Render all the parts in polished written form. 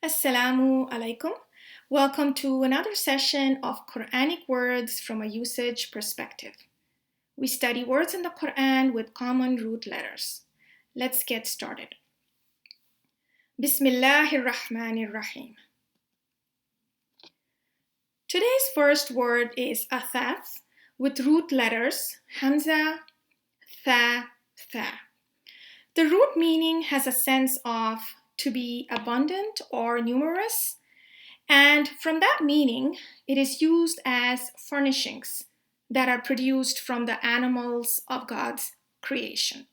Assalamu alaikum. Welcome to another session of Quranic words from a usage perspective. We study words in the Quran with common root letters. Let's get started. Bismillahir Rahmanir Rahim. Today's first word is athath with root letters hamza, tha, tha. The root meaning has a sense of to be abundant or numerous, and from that meaning, it is used as furnishings that are produced from the animals of God's creation.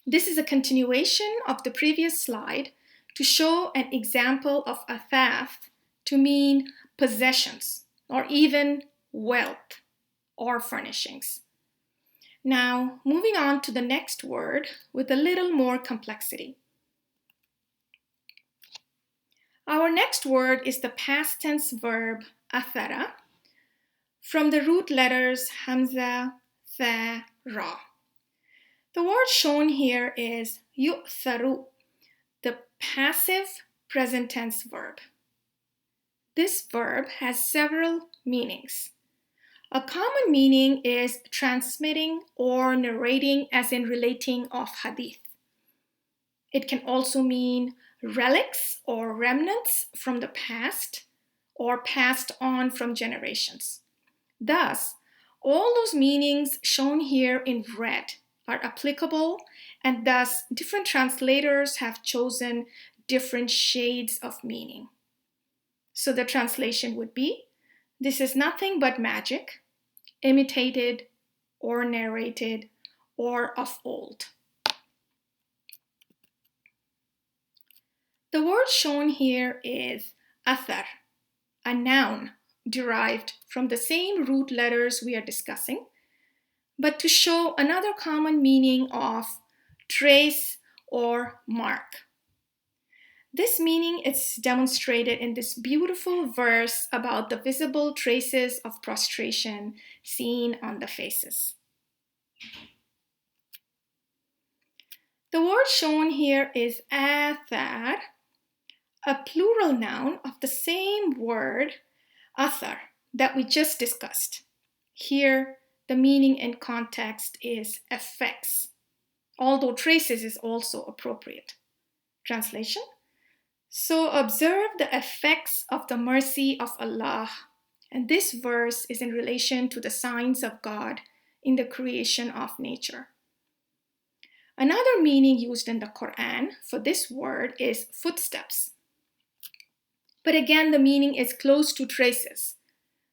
This is a continuation of the previous slide to show an example of athath to mean possessions or even wealth or furnishings. Now, moving on to the next word with a little more complexity. Our next word is the past tense verb athara from the root letters hamza, tha, ra. The word shown here is yu'tharu, the passive present tense verb. This verb has several meanings. A common meaning is transmitting or narrating, as in relating of hadith. It can also mean relics or remnants from the past or passed on from generations. Thus, all those meanings shown here in red are applicable, and thus different translators have chosen different shades of meaning. So the translation would be, this is nothing but magic, imitated or narrated or of old. The word shown here is athar, a noun derived from the same root letters we are discussing, but to show another common meaning of trace or mark. This meaning is demonstrated in this beautiful verse about the visible traces of prostration seen on the faces. The word shown here is athar, a plural noun of the same word, athar, that we just discussed. Here, the meaning in context is effects, although traces is also appropriate. Translation: so observe the effects of the mercy of Allah, and this verse is in relation to the signs of God in the creation of nature. Another meaning used in the Quran for this word is footsteps. But again, the meaning is close to traces,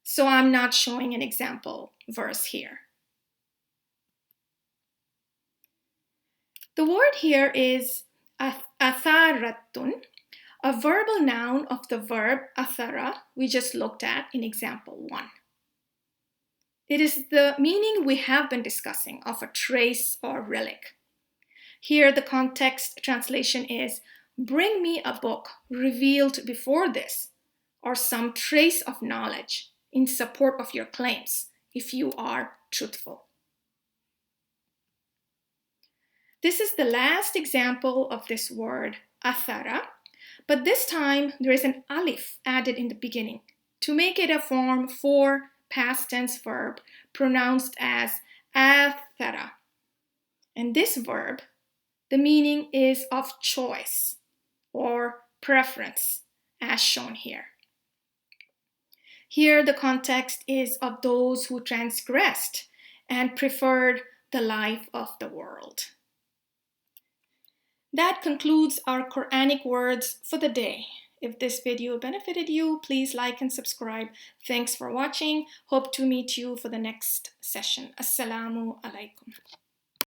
so I'm not showing an example verse here. The word here is atharatun, a verbal noun of the verb athara we just looked at in example 1. It is the meaning we have been discussing of a trace or relic. Here the context translation is, bring me a book revealed before this, or some trace of knowledge in support of your claims, if you are truthful. This is the last example of this word, athara, but this time there is an alif added in the beginning to make it a form for past tense verb pronounced as athara. And this verb, the meaning is of choice or preference, as shown here. Here the context is of those who transgressed and preferred the life of the world. That concludes our Quranic words for the day. If this video benefited you, please like and subscribe. Thanks for watching. Hope to meet you for the next session. Assalamu alaikum.